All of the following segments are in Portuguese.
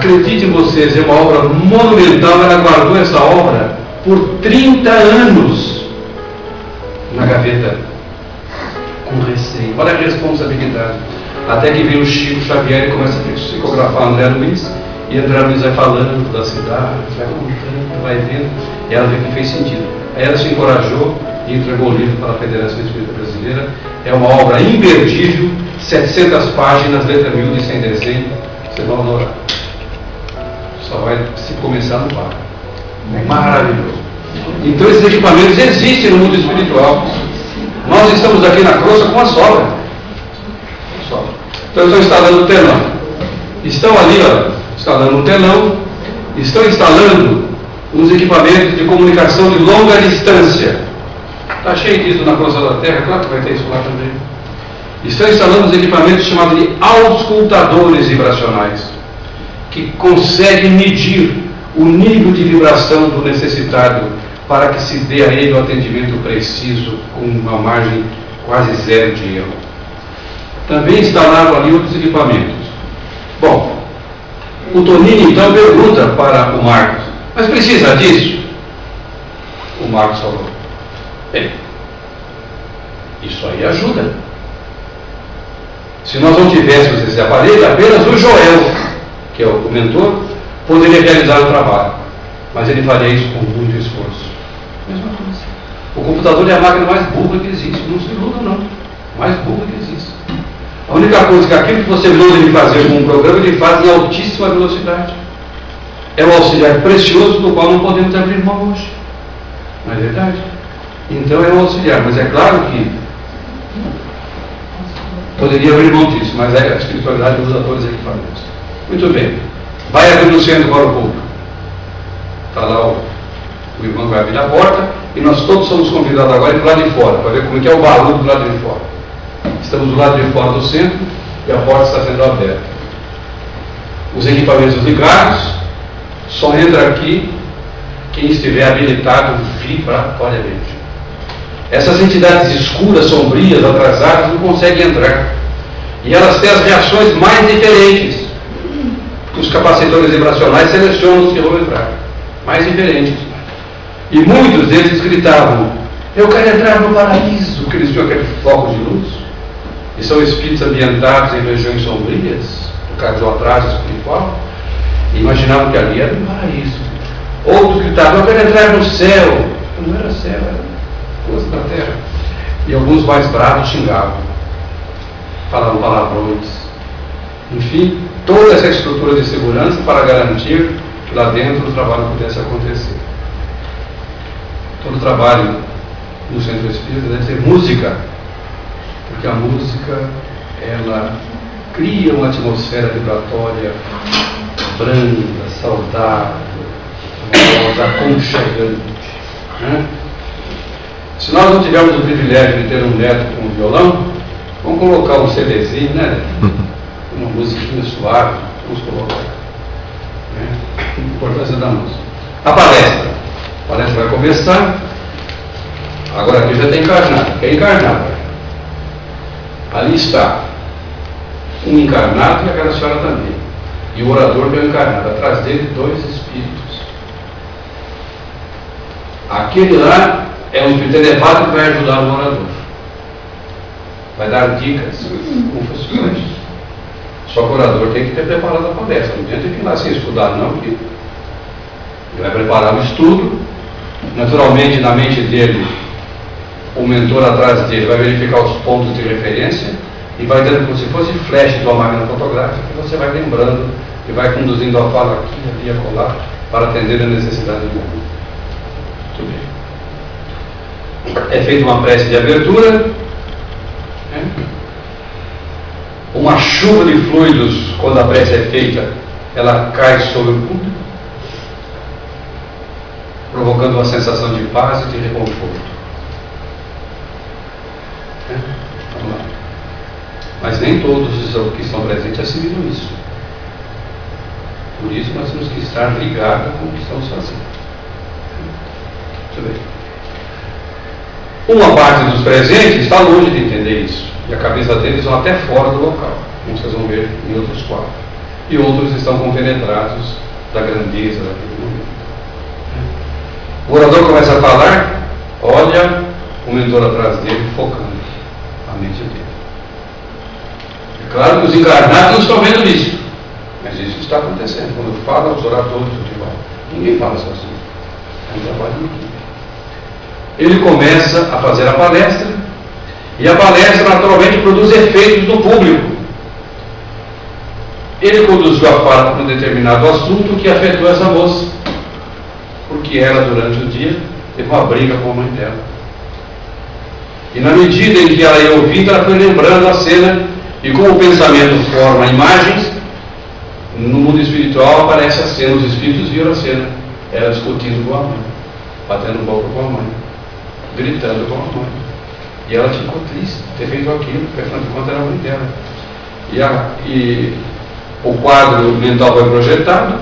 acreditem vocês, é uma obra monumental. Ela guardou essa obra por 30 anos na gaveta, com receio. Olha a responsabilidade. Até que vem o Chico Xavier e começa a psicografar André Luiz, e André Luiz vai falando da cidade, vai contando, vai vendo, e ela vê que fez sentido. Aí ela se encorajou e entregou o livro para a Federação Espírita Brasileira. É uma obra imperdível, 700 páginas, letra miúda e sem desenho. Você vai adorar. Só vai se começar no bar. Maravilhoso. Então esses equipamentos existem no mundo espiritual. Nós estamos aqui na crosta com a sobra. Então estão instalando o telão. Estão ali, ó, instalando um telão. Estão instalando uns equipamentos de comunicação de longa distância. Está cheio disso na crosta da Terra, claro que vai ter isso lá também. Estão instalando os equipamentos chamados de auscultadores vibracionais, que conseguem medir o nível de vibração do necessitado para que se dê a ele o atendimento preciso, com uma margem quase zero de erro. Também instalaram ali outros equipamentos. Bom, o Tonini então pergunta para o Marcos: mas precisa disso? O Marcos falou: bem, isso aí ajuda. Se nós não tivéssemos esse aparelho, apenas o Joel, que é o mentor, poderia realizar o trabalho. Mas ele faria isso com muito esforço. Mesma coisa. O computador é a máquina mais burra que existe. Não se iluda, não. Mais burra que existe. A única coisa que aquilo que você manda ele fazer com um programa, ele faz em altíssima velocidade. É um auxiliar precioso do qual não podemos abrir mão hoje. Não é verdade? Então é um auxiliar, mas é claro que poderia abrir mão disso, mas a espiritualidade usa todos os equipamentos. Muito bem. Vai abrir o centro para o público. Está lá o irmão que vai abrir a porta, e nós todos somos convidados agora para o lado de fora, para ver como é que é o barulho do lado de fora. Estamos do lado de fora do centro e a porta está sendo aberta. Os equipamentos ligados, só entra aqui quem estiver habilitado vibratoriamente. Essas entidades escuras, sombrias, atrasadas, não conseguem entrar. E elas têm as reações mais diferentes. Os capacitores vibracionais selecionam os que vão entrar. Mais diferentes. E muitos deles gritavam: eu quero entrar no paraíso, porque eles tinham aquele foco de luz. E são espíritos ambientados em regiões sombrias, por causa do atraso espiritual, e imaginavam que ali era um paraíso. Outros gritavam: eu quero entrar no céu. Não era céu, era coisa da terra. E alguns mais bravos xingavam, falavam palavrões. Enfim, toda essa estrutura de segurança para garantir que lá dentro o trabalho pudesse acontecer. Todo trabalho no centro espírita deve ser música, porque a música, ela cria uma atmosfera vibratória branda, saudável, aconchegante, né? Se nós não tivermos o privilégio de ter um neto com um violão, vamos colocar um CDzinho, né? Uma musiquinha suave, vamos colocar. Né? A importância da música. A palestra vai começar. Agora aqui já tem encarnado. Quem é encarnado? Ali está um encarnado e aquela senhora também. E o orador que é o encarnado. Atrás dele, dois espíritos. Aquele lá é um espírito elevado que vai ajudar o orador. Vai dar dicas, confissões. Só que o orador tem que ter preparado a palestra. Não adianta ir lá sem estudar, não, porque ele vai preparar o estudo. Naturalmente, na mente dele, o mentor atrás dele vai verificar os pontos de referência e vai dando como se fosse flash de uma máquina fotográfica, que você vai lembrando e vai conduzindo a fala aqui, ali, acolá, para atender a necessidade do mundo. Muito bem. É feita uma prece de abertura, né? Uma chuva de fluidos, quando a prece é feita, ela cai sobre o público, provocando uma sensação de paz e de reconforto. Vamos lá. Mas nem todos os que estão presentes assimilam isso. Por isso nós temos que estar ligados com o que estamos fazendo. Muito bem. Uma parte dos presentes está longe de entender isso. E a cabeça deles vão até fora do local, como vocês vão ver em outros quadros. e outros estão compenetrados da grandeza daquele momento. O orador começa a falar, olha o mentor atrás dele, focando a mente dele. É claro que os encarnados não estão vendo isso, mas isso está acontecendo. Quando fala os oradores, ninguém fala sozinho. É um trabalho de equipe. Ele começa a fazer a palestra, e a palestra naturalmente produz efeitos no público. Ele conduziu a fala para um determinado assunto que afetou essa moça, porque ela, durante o dia, teve uma briga com a mãe dela. E na medida em que ela ia ouvindo, ela foi lembrando a cena, e como o pensamento forma imagens, no mundo espiritual aparece a cena, os espíritos viram a cena, ela discutindo com a mãe, batendo boca com a mãe, gritando com a mãe. E ela ficou triste de ter feito aquilo, porque afinal de contas era a mãe dela. E o quadro mental foi projetado,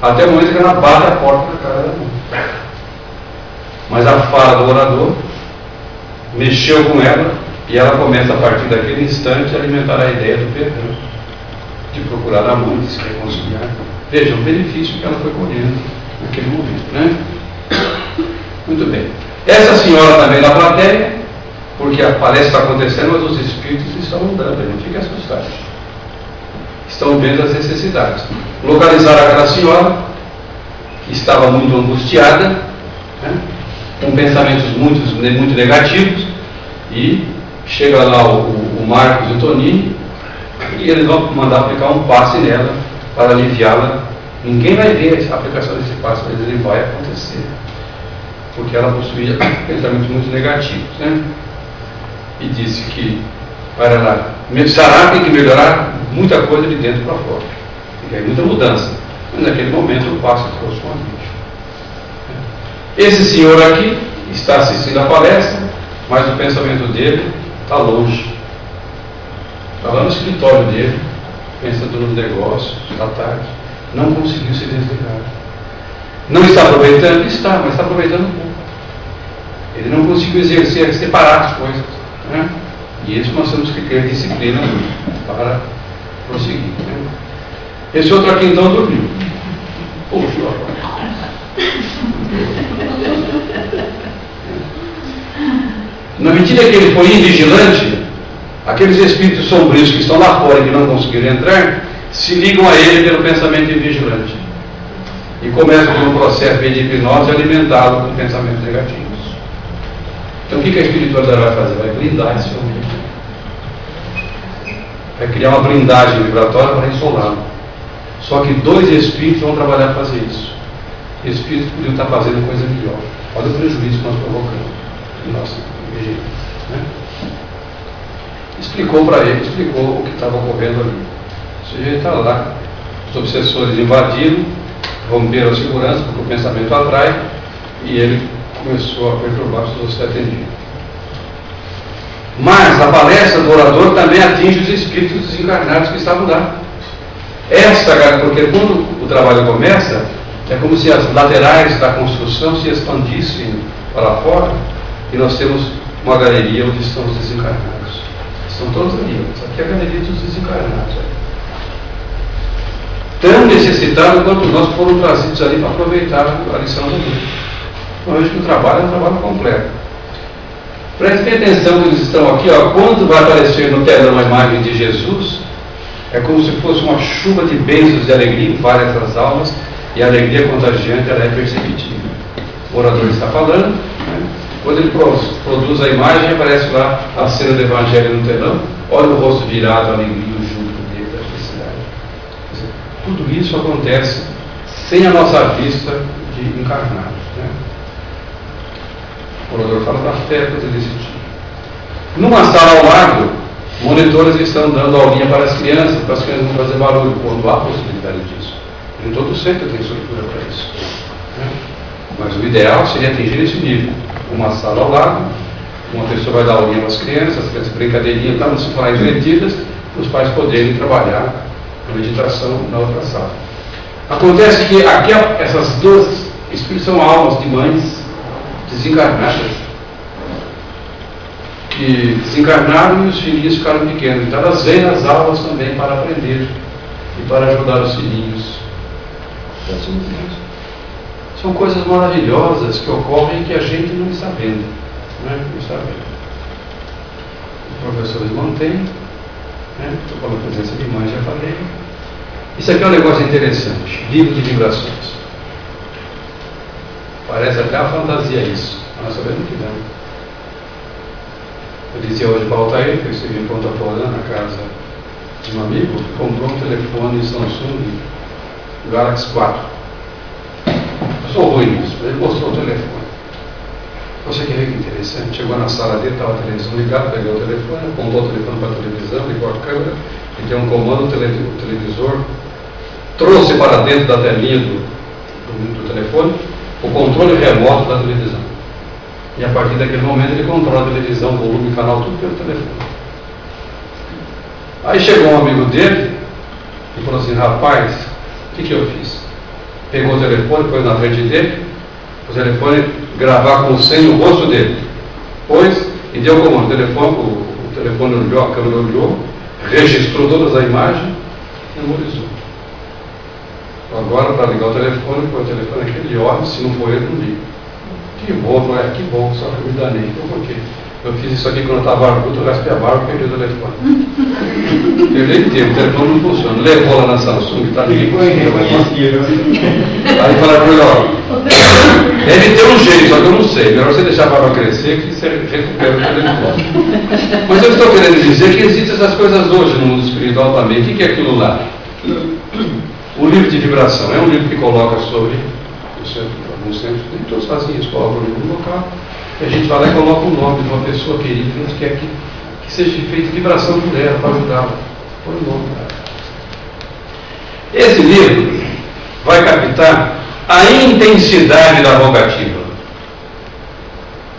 até o momento que ela bate a porta na cara da mãe. Mas a fala do orador mexeu com ela, e ela começa a partir daquele instante a alimentar a ideia do perdão, de procurar a mãe, de se reconciliar. Veja o benefício que ela foi colhendo naquele momento, né? Muito bem. Essa senhora também na plateia, porque a palestra está acontecendo, mas os espíritos estão andando, não fique assustado. Estão vendo as necessidades. Localizaram aquela senhora, que estava muito angustiada, né? Com pensamentos muito negativos, e chega lá o Marcos e o Tonini, e eles vão mandar aplicar um passe nela para aliviá-la. Ninguém vai ver a aplicação desse passe, mas ele vai acontecer, porque ela possuía pensamentos muito negativos, né? E disse que para ela sarar tem que melhorar muita coisa de dentro para fora, tem muita mudança. Mas naquele momento o passe trouxe um alívio. Esse senhor aqui está assistindo a palestra, mas o pensamento dele está longe. Está lá no escritório dele, pensando nos negócios, está tarde. Não conseguiu se desligar. Não está aproveitando? Está, mas está aproveitando pouco. Ele não conseguiu exercer, separar as coisas, né? E isso nós temos que ter disciplina para prosseguir, né? Esse outro aqui então dormiu. Puxa, na medida que ele foi invigilante, aqueles espíritos sombrios que estão lá fora e que não conseguiram entrar, se ligam a ele pelo pensamento invigilante e começam com um processo de hipnose a alimentá-lo com pensamentos negativos. Então o que a espiritualidade vai fazer? Vai blindar esse homem, vai criar uma blindagem vibratória para isolá-lo. Só que 2 espíritos vão trabalhar para fazer isso. Espíritos podiam estar fazendo coisa melhor. Olha o prejuízo que nós provocamos em nossa vigília, né? Explicou para ele, explicou o que estava ocorrendo ali. O sujeito está lá, os obsessores invadiram, romperam a segurança, porque o pensamento atrai, e ele começou a perturbar se você atendido. Mas a palestra do orador também atinge os espíritos desencarnados que estavam lá. Porque quando o trabalho começa, é como se as laterais da construção se expandissem para fora, e nós temos uma galeria onde estão os desencarnados. Estão todos ali. Isso aqui é a galeria dos desencarnados. Tão necessitados quanto nós foram trazidos ali para aproveitar a lição da noite. Então, vejo que o trabalho é um trabalho completo. Prestem atenção que eles estão aqui, ó, quando vai aparecer no telão a imagem de Jesus, é como se fosse uma chuva de bênçãos de alegria em várias das almas, e a alegria contagiante ela é perceptível. O orador está falando, né? Quando ele produz a imagem, aparece lá a cena do Evangelho no telão, olha o rosto virado, a alegria, o júbilo dele, a felicidade. Quer dizer, tudo isso acontece sem a nossa vista de encarnados, né? O orador fala da fé, coisa desse tipo. Numa sala ao lado, monitores estão dando aulinha para as crianças não fazer barulho, quando há possibilidade disso. Em todo centro tem estrutura para isso, né? Mas o ideal seria atingir esse nível. Uma sala ao lado, uma pessoa vai dar aulinha para as crianças brincadeirinhas, não se falar invertidas, para os pais poderem trabalhar a meditação na outra sala. Acontece que aqui essas 2 espíritos são almas de mães desencarnadas, que desencarnaram e os filhinhos ficaram pequenos. Então elas vêm nas aulas também para aprender. e para ajudar os filhinhos. São coisas maravilhosas que ocorrem e que a gente não está vendo. Não está vendo. Os professores mantêm, estou com a presença de mãe, já falei. Isso aqui é um negócio interessante, livro de vibrações. Parece até uma fantasia isso, mas nós sabemos que não. Eu dizia hoje para o Altair, que eu estive em Ponta Porã, na casa de um amigo, que comprou um telefone Samsung Galaxy 4. Eu sou ruim nisso, mas ele mostrou o telefone. Você quer ver que interessante? Chegou na sala dele, estava a televisão ligada, pegou o telefone, apontou o telefone para a televisão, ligou a câmera, e tem um comando, o televisor trouxe para dentro da telinha do telefone o controle remoto da televisão. E a partir daquele momento ele controla a televisão, volume, canal, tudo pelo telefone. Aí chegou um amigo dele e falou assim: rapaz, o que eu fiz? Pegou o telefone, pôs na frente dele, o telefone gravar com o senho no rosto dele. Pôs e deu comando. O telefone olhou, a câmera olhou, registrou todas as imagens e memorizou. Agora, para ligar o telefone, põe o telefone aqui, ele olha, se não for ele, não liga. Que bom, que bom, só que eu me danei. Então, por quê? Eu fiz isso aqui quando eu estava barbudo, eu raspei a barba e perdi o telefone. Perdi tempo, o telefone não funciona. Levou lá na Samsung, está ali. Aí falaram para ele: ó, deve ter um jeito, só que eu não sei. Melhor você deixar a barba crescer que você recupera o telefone. Mas eu estou querendo dizer que existem essas coisas hoje no mundo espiritual também. O que é aquilo lá? O livro de vibração é um livro que coloca sobre o centro, alguns centros, nem todos fazem isso, colocam o livro no local, e a gente vai lá e coloca o nome de uma pessoa querida, a gente quer que seja feita vibração por ela, para ajudá-la. Põe o nome dela. Esse livro vai captar a intensidade da rogativa.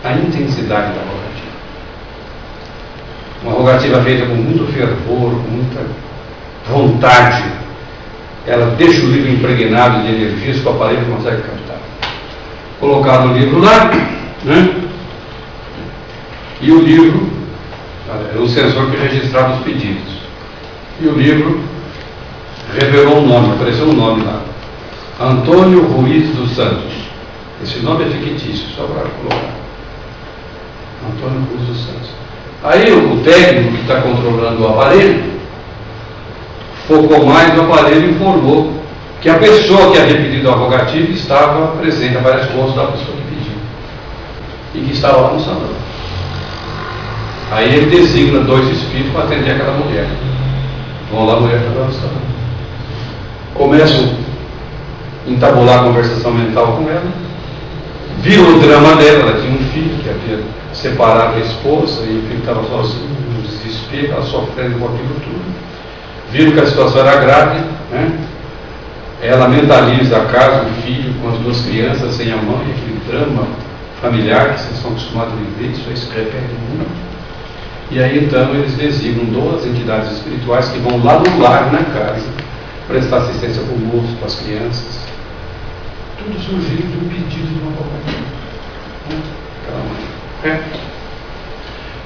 A intensidade da rogativa. Uma rogativa feita com muito fervor, com muita vontade. Ela deixa o livro impregnado de energias que o aparelho consegue captar. Colocar o livro lá, e o livro, é um sensor que registrava os pedidos. E o livro revelou um nome, apareceu um nome lá: Antônio Ruiz dos Santos. Esse nome é fictício, só para colocar. Antônio Ruiz dos Santos. Aí o técnico que está controlando o aparelho focou mais no aparelho e informou que a pessoa que havia pedido a rogativa estava presente, aparece o rosto da pessoa que pediu, e que estava lá no salão. Aí ele designa 2 espíritos para atender aquela mulher. Vão lá, a mulher está lá no salão. Começam a entabular a conversação mental com ela. Viram o drama dela, ela tinha um filho que havia separado a esposa, e o filho estava sozinho, no desespero, ela sofrendo com aquilo tudo. Viram que a situação era grave, Ela mentaliza a casa, o filho, com as 2 crianças, sem a mãe, aquele drama familiar que vocês estão acostumados a viver, isso aí se repete muito. E aí então eles designam 2 entidades espirituais que vão lá no lar, na casa, prestar assistência para o moço, para as crianças. Tudo surgiu de um pedido de uma rogativa.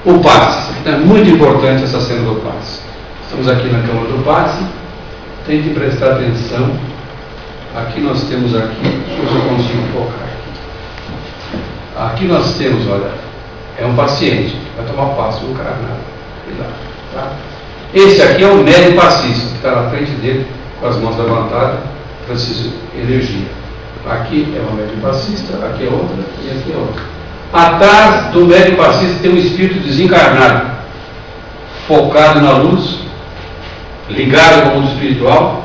O passe, é muito importante essa cena do passe. Estamos aqui na Câmara do Passe, tem que prestar atenção. Aqui nós temos, deixa eu ver se eu consigo focar aqui. Aqui nós temos, olha, é um paciente, vai tomar passe, um encarnado. Cuidado, tá? Esse aqui é o médium passista, que está na frente dele, com as mãos levantadas, precisa de energia. Aqui é uma médium passista, aqui é outra e aqui é outra. Atrás do médium passista tem um espírito desencarnado, focado na luz, ligado com o mundo espiritual.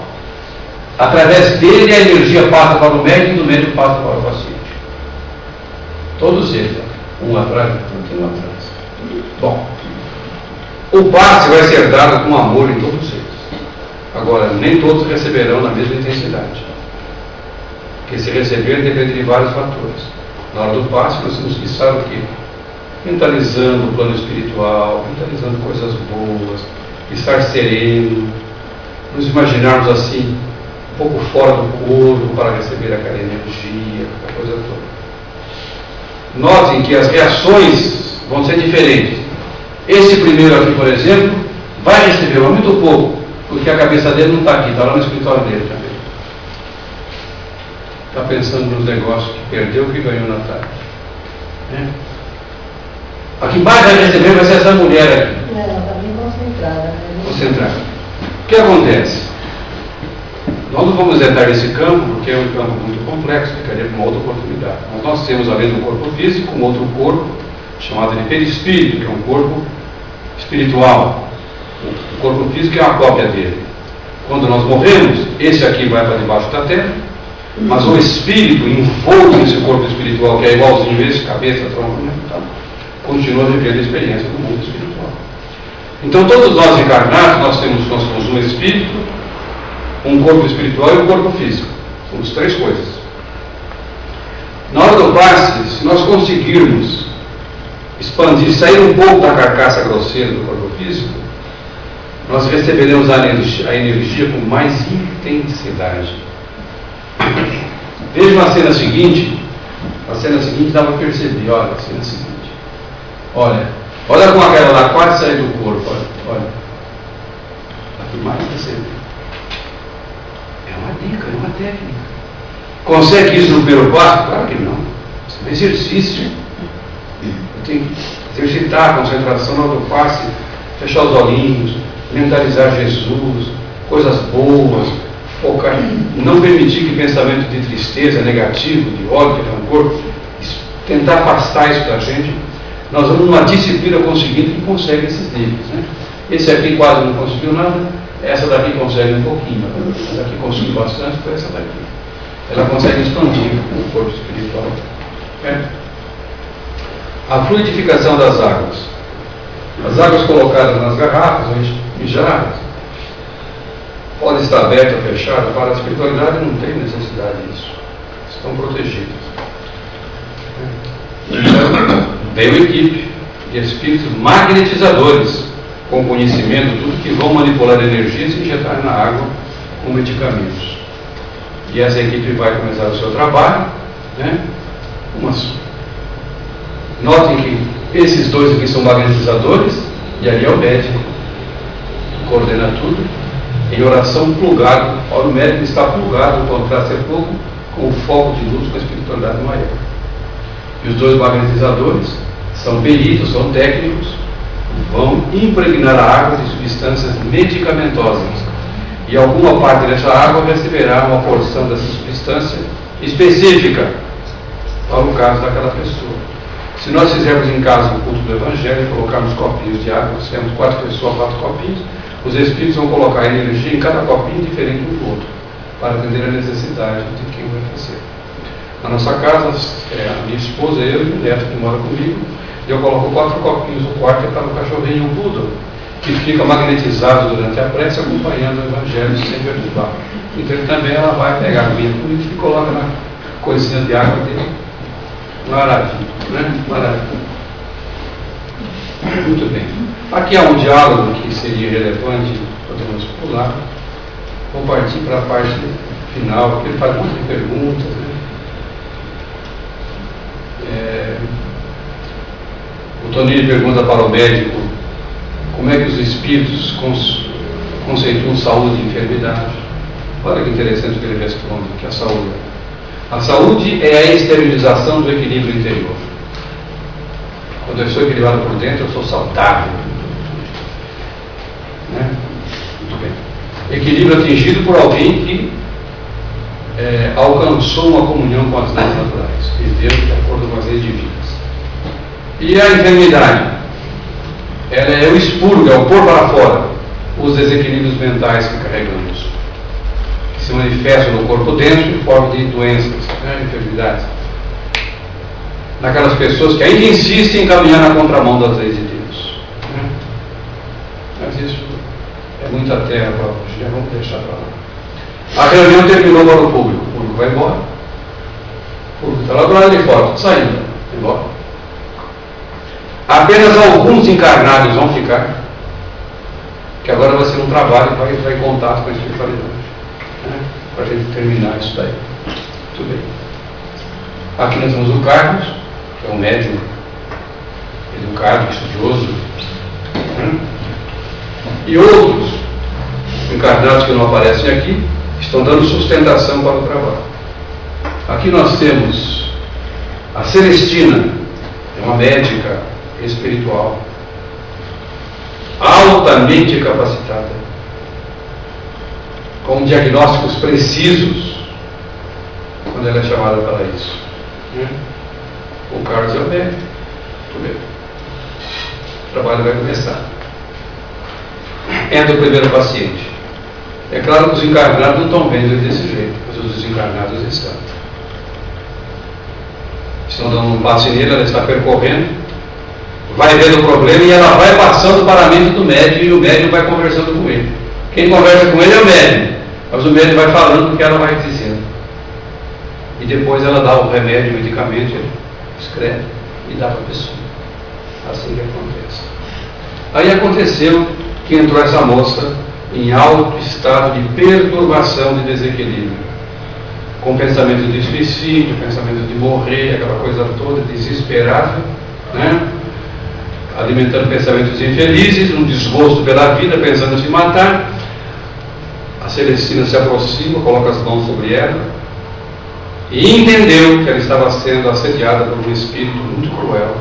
Através dele a energia passa para o médium e do médium passa para o paciente. Todos eles, um atrás, um atrás. Bom, o passe vai ser dado com amor em todos eles. Agora, nem todos receberão na mesma intensidade. Porque se receber depende de vários fatores. Na hora do passe nós temos que estar o quê? Mentalizando o plano espiritual, mentalizando coisas boas, estar sereno, nos imaginarmos assim, um pouco fora do corpo para receber aquela energia, aquela coisa toda. Notem que as reações vão ser diferentes. Esse primeiro aqui, por exemplo, vai receber, mas muito pouco. Porque a cabeça dele não está aqui, está lá no escritório dele também. Está pensando nos negócios que perdeu, que ganhou na tarde. Né? A que mais vai receber vai ser essa mulher aqui. Ela está bem concentrada. Né? Concentrada. O que acontece? Nós não vamos entrar nesse campo, porque é um campo muito complexo, ficaria para uma outra oportunidade. Mas nós temos, além do corpo físico, um outro corpo, chamado de perispírito, que é um corpo espiritual. O corpo físico é uma cópia dele. Quando nós morremos, esse aqui vai para debaixo da terra, mas o espírito envolto nesse corpo espiritual, que é igualzinho esse, cabeça, tronco, né? Então, continua vivendo a experiência do mundo espiritual. Então, todos nós encarnados, nós somos um espírito, um corpo espiritual e um corpo físico. Somos três coisas. Na hora do passe, se nós conseguirmos expandir, sair um pouco da carcaça grosseira do corpo físico, nós receberemos a energia com mais intensidade. Vejam a cena seguinte. A cena seguinte dá para perceber. Olha, a cena seguinte. Olha como aquela lá quase sai do corpo. Olha. Aqui mais perceber. É uma dica, é uma técnica. Consegue isso no primeiro passo? Claro que não. Isso é um exercício. Tem que exercitar a concentração na hora do passe, fechar os olhinhos, mentalizar Jesus, coisas boas, focar, não permitir que pensamento de tristeza, negativo, de ódio, de rancor, tentar afastar isso da gente. Nós vamos numa disciplina conseguindo que consegue esses níveis. Né? Esse aqui quase não conseguiu nada, essa daqui consegue um pouquinho, essa daqui conseguiu bastante, foi essa daqui. Ela consegue expandir o corpo espiritual. A fluidificação das águas. As águas colocadas nas garrafas, mijadas, podem estar abertas ou fechadas. Para a espiritualidade não tem necessidade disso. Estão protegidas. Então, veio equipe de espíritos magnetizadores, com conhecimento, tudo que vão manipular energias e injetar na água com medicamentos. E essa equipe vai começar o seu trabalho. Né? Notem que esses dois aqui são magnetizadores e ali é o médico, que coordena tudo, em oração plugado. Olha, o médico está plugado, quando para ser pouco, com o foco de luz com a espiritualidade maior. E os dois magnetizadores são peritos, são técnicos, vão impregnar a água de substâncias medicamentosas. E alguma parte dessa água receberá uma porção dessa substância específica para o caso daquela pessoa. Se nós fizermos em casa o culto do Evangelho, colocarmos copinhos de água, se temos 4 pessoas, 4 copinhos, os Espíritos vão colocar energia em cada copinho diferente um do outro, para atender a necessidade de quem vai fazer. Na nossa casa, a minha esposa, eu e o neto que mora comigo, eu coloco 4 copinhos no quarto para o cachorrinho Buda, que fica magnetizado durante a prece, acompanhando o Evangelho sem perturbar. Então também ela vai pegar a aguinha política e coloca na coisinha de água dele. Maravilha, né? Maravilha. Muito bem. Aqui há um diálogo que seria relevante, podemos pular. Vou partir para a parte final, porque ele faz muitas perguntas. Né? O Tonini pergunta para o médico como é que os espíritos conceituam saúde e enfermidade. Olha que interessante que ele responde, que a saúde. A saúde é a exteriorização do equilíbrio interior. Quando eu sou equilibrado por dentro, eu sou saudável. Né? Muito bem. Equilíbrio atingido por alguém que alcançou uma comunhão com as leis naturais, viveu de acordo com as leis divinas. E a enfermidade? Ela é o expurgo, é o pôr para fora os desequilíbrios mentais que carregamos, que se manifestam no corpo dentro em forma de doenças, né, enfermidades. Naquelas pessoas que ainda insistem em caminhar na contramão das leis de Deus. Né? Mas isso é muita terra para hoje, já vamos deixar para lá. A reunião terminou para o público vai embora. O público está lá do lado de fora, saindo, vai embora. Apenas alguns encarnados vão ficar, que agora vai ser um trabalho para entrar em contato com a espiritualidade, né? Para a gente terminar isso daí. Muito bem. Aqui nós temos o Carlos, que é um médium educado, estudioso, né? E outros encarnados que não aparecem aqui, estão dando sustentação para o trabalho. Aqui nós temos a Celestina, é uma médica espiritual, altamente capacitada, com diagnósticos precisos, quando ela é chamada para isso. O Carlos é o médico. O trabalho vai começar. Entra o primeiro paciente. É claro que os encarnados não estão vendo ele desse jeito, mas os desencarnados estão. Estão dando um passe nele, ela está percorrendo, vai vendo o problema e ela vai passando para a mente do médium e o médium vai conversando com ele. Quem conversa com ele é o médium, mas o médium vai falando o que ela vai dizendo. E depois ela dá o remédio, o medicamento, ele escreve e dá para a pessoa. Assim que acontece. Aí aconteceu que entrou essa moça em alto estado de perturbação, de desequilíbrio, com pensamento de suicídio, pensamento de morrer, aquela coisa toda, desesperável, né? Alimentando pensamentos infelizes, um desgosto pela vida, pensando em se matar. A Celestina se aproxima, coloca as mãos sobre ela e entendeu que ela estava sendo assediada por um espírito muito cruel,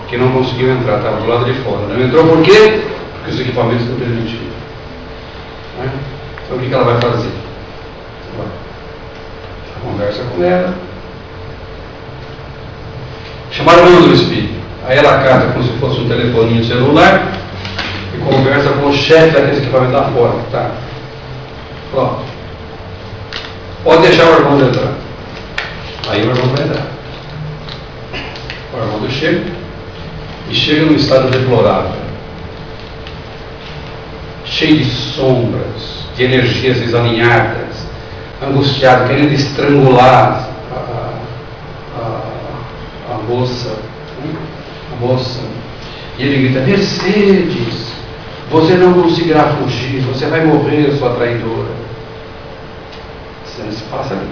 que não conseguiu entrar, estava do lado de fora. Não entrou por quê? Porque os equipamentos não permitiam. Né? Então o que ela vai fazer? Ela conversa com ela. Chamaram o nome do espírito. Aí ela cata como se fosse um telefoninho celular e conversa com o chefe daquele equipamento lá fora. Tá? Pronto. Pode deixar o Armando entrar. Aí o Armando vai entrar. O Armando chega e chega num estado deplorável, cheio de sombras, de energias desalinhadas, angustiado, querendo estrangular a moça. E ele grita: Mercedes, você não conseguirá fugir, você vai morrer, sua traidora. Você não se passa ali.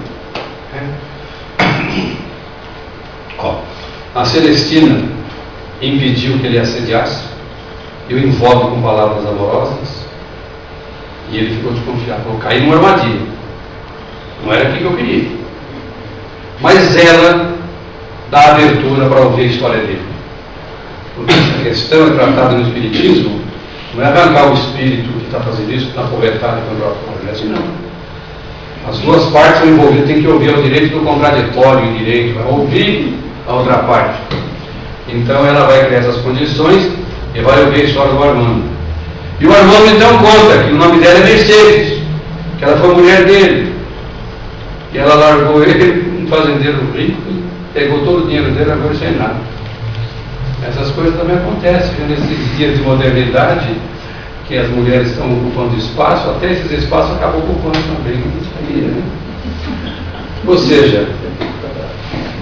A Celestina impediu que ele assediasse, eu invoco com palavras amorosas, e ele ficou desconfiado. Eu caí numa armadilha, não era aquilo que eu queria, mas ela dá abertura para ouvir a história dele, porque essa questão é tratada no Espiritismo, não é arrancar o espírito que está fazendo isso na pobreza contra a pobreza, assim não. As duas partes são envolvidas, tem que ouvir o direito do contraditório e direito, vai ouvir a outra parte. Então ela vai criar essas condições e vai ouvir a história do Armando. E o Armando então conta que o nome dela é Mercedes, que ela foi mulher dele. E ela largou ele, um fazendeiro rico, pegou todo o dinheiro dele, agora sem nada. Essas coisas também acontecem, nesses dias de modernidade, que as mulheres estão ocupando espaço, até esses espaços acabam ocupando também. Não sabia, né? Ou seja,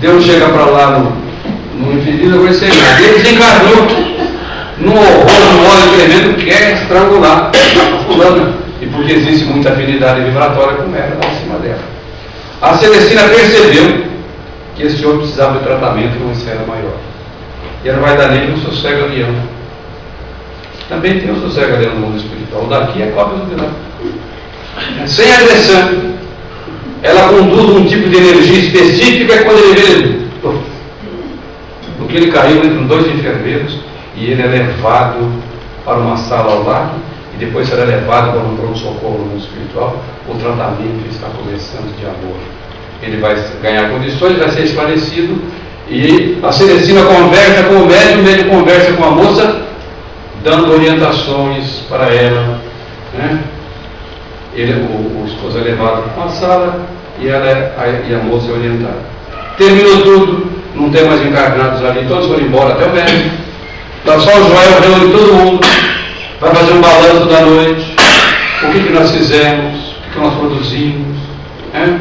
Deus chega para lá no infinito, agora sem nada. Ele desencarnou num horror, num óleo tremendo, que quer estrangular a fulana. E porque existe muita afinidade vibratória com ela lá em cima dela. A Celestina percebeu que esse homem precisava de tratamento numa esfera maior. E ela vai dar nele um sossego-leão. Também tem um sossego-leão no mundo espiritual. O daqui é cópia do de lá. Sem agressão. Ela conduz um tipo de energia específica e quando ele vê ele, porque ele caiu entre dois enfermeiros e ele é levado para uma sala ao lado e depois será levado para um pronto-socorro no mundo espiritual. O tratamento está começando de amor. Ele vai ganhar condições, vai ser esclarecido e a Celestina conversa com o médium conversa com a moça, dando orientações para ela, né? O esposo é levado para uma sala e a moça é orientada. Terminou tudo, não tem mais encarnados ali, todos foram embora até o médico. Está só o Joel, reúne todo mundo, vai fazer um balanço da noite, o que nós fizemos, o que nós produzimos, né?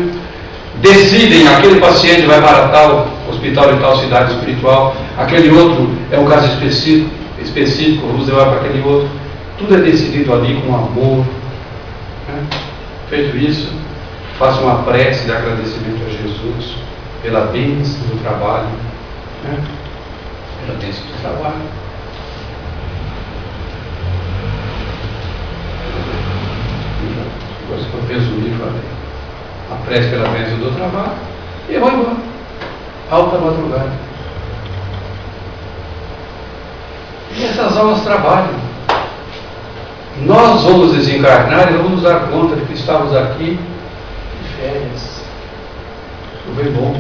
Decidem, aquele paciente vai para tal hospital de tal cidade espiritual, aquele outro é um caso específico, vamos levar para aquele outro. Tudo é decidido ali com amor. Feito isso, faça uma prece de agradecimento a Jesus pela bênção do trabalho, pela bênção do trabalho. prece pela bênção do trabalho e vão embora. Alta madrugada. E essas almas trabalham. Nós vamos desencarnar e vamos nos dar conta de que estávamos aqui de férias. Foi bom.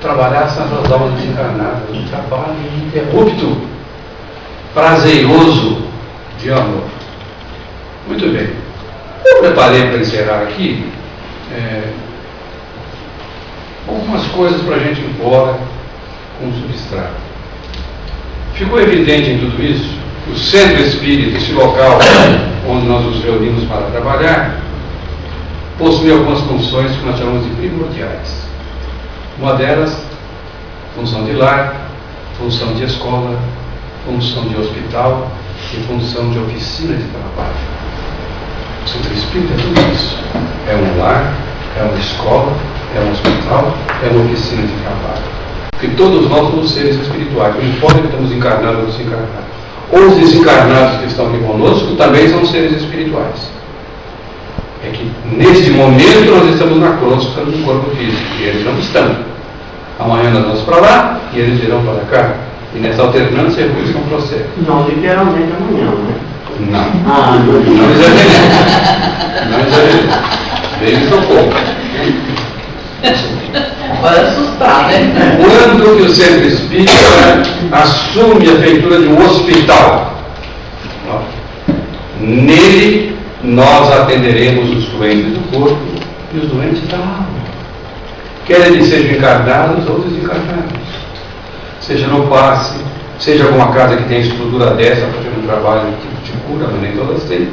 Trabalhar são essas almas desencarnadas. Um trabalho ininterrupto, prazeroso de amor. Muito bem. Eu preparei para encerrar aqui algumas coisas para a gente ir embora com o substrato. Ficou evidente em tudo isso que o centro espírita, esse local onde nós nos reunimos para trabalhar, possui algumas funções que nós chamamos de primordiais. Uma delas, função de lar, função de escola, função de hospital e função de oficina de trabalho. O centro espírita é tudo isso. É um lar, é uma escola, é um hospital, é uma oficina de trabalho. Porque todos nós somos seres espirituais, não importa que estamos encarnados ou desencarnados. Ou os desencarnados que estão aqui conosco também são seres espirituais. É que neste momento nós estamos na crosta do corpo físico e eles não estão. Amanhã nós vamos para lá e eles virão para cá. E nessa alternância a evolução procede. Não, literalmente amanhã, né? Não. Ah, não. Não exageremos. Não exageremos. Veio socorro. Pode assustar, né? Quando que o centro espírita assume a feitura de um hospital? Nele nós atenderemos os doentes do corpo e os doentes da alma. Quer eles sejam encarnados ou desencarnados. Seja no passe, seja alguma casa que tem estrutura dessa para ter um trabalho de cura, mas nem todas têm.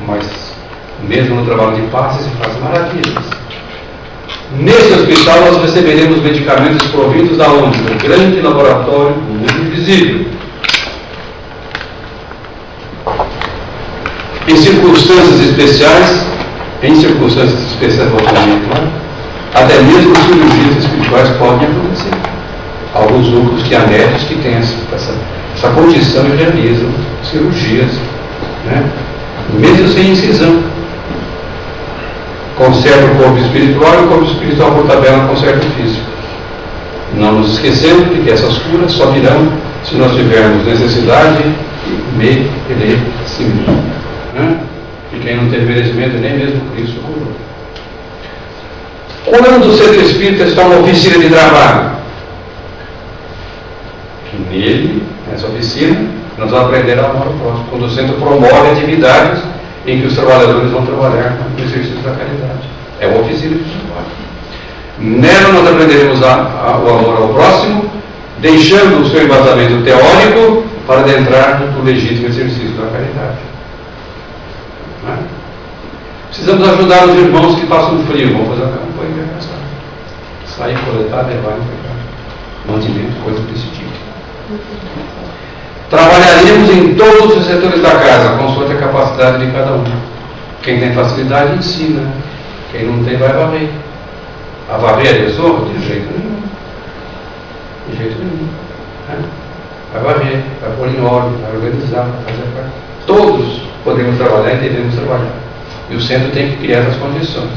Mas mesmo no trabalho de passe se faz maravilhas. Nesse hospital nós receberemos medicamentos provindos da onde? Do grande laboratório do mundo invisível. Em circunstâncias especiais, até mesmo cirurgias espirituais podem acontecer. Alguns núcleos que há médicos que têm essa condição e realizam cirurgias, né? Mesmo sem incisão. Conserta o corpo espiritual e o corpo espiritual por tabela conserta o físico. Não nos esquecemos de que essas curas só virão se nós tivermos necessidade e merecimento. Né? E quem não teve merecimento, nem mesmo Cristo curou. Quando o centro espírita está numa oficina de trabalho, nele, nessa oficina, nós vamos aprender a amar o próximo. Quando o centro promove atividades em que os trabalhadores vão trabalhar no exercício da caridade. É uma oficina de trabalho. Nela nós aprenderemos o amor ao próximo, deixando o seu embasamento teórico para adentrar no legítimo exercício da caridade. Não é? Precisamos ajudar os irmãos que passam frio. Vamos fazer a campanha de sair, coletar, levar, entregar. Mantimento, coisa desse tipo. Trabalharemos em todos os setores da casa, consoante a capacidade de cada um. Quem tem facilidade, ensina. Quem não tem, vai varrer. A varrer a pessoa? De jeito nenhum. De jeito nenhum. Vai varrer, vai pôr em ordem, vai organizar, vai fazer parte. Todos podemos trabalhar e devemos trabalhar. E o centro tem que criar essas condições.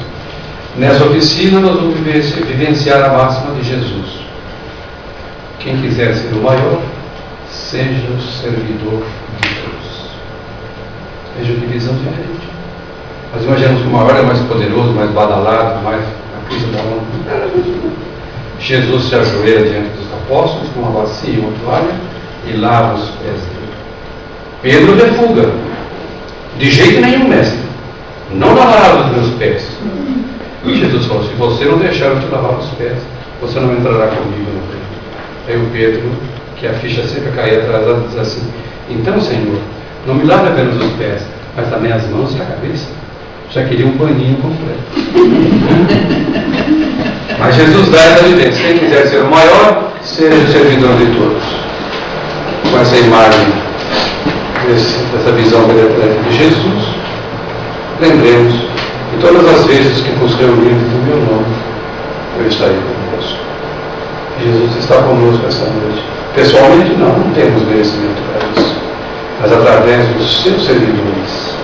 Nessa oficina, nós vamos vivenciar a máxima de Jesus. Quem quiser ser o maior, seja o servidor de Deus. Veja que visão diferente. Nós imaginamos que o maior é mais poderoso, mais badalado, mais a crista da onda. Jesus se ajoelha diante dos apóstolos com uma bacia e uma toalha e lava os pés dele. Pedro refuga. De jeito nenhum, mestre. Não lavará os meus pés. E Jesus falou: se você não deixar eu te lavar os pés, você não entrará comigo no reino. Aí o Pedro, que a ficha sempre caía atrasada, diz assim: então, Senhor, não me lave apenas os pés, mas também as mãos e a cabeça. Já queria um paninho completo. Mas Jesus dá essa evidência: quem quiser ser o maior, seja o servidor de todos. Com essa imagem, dessa visão penetrante de Jesus, lembremos que todas as vezes que nos reunimos no meu nome, eu estarei convosco. Jesus está conosco essa noite. Pessoalmente não temos merecimento para isso, mas através dos seus servidores,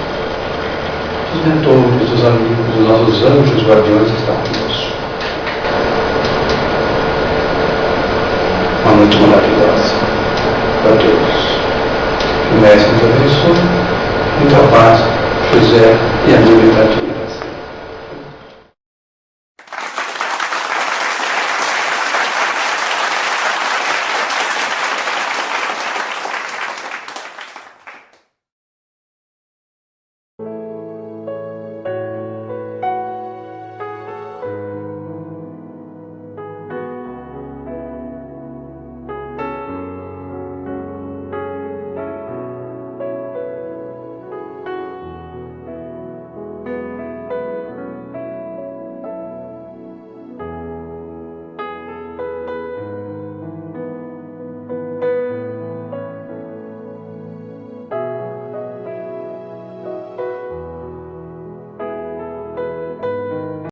dos mentores, dos amigos, os nossos anjos guardiões estão conosco. Uma noite maravilhosa para todos. Que o Mestre nos abençoe. Muita paz, José e a novidade.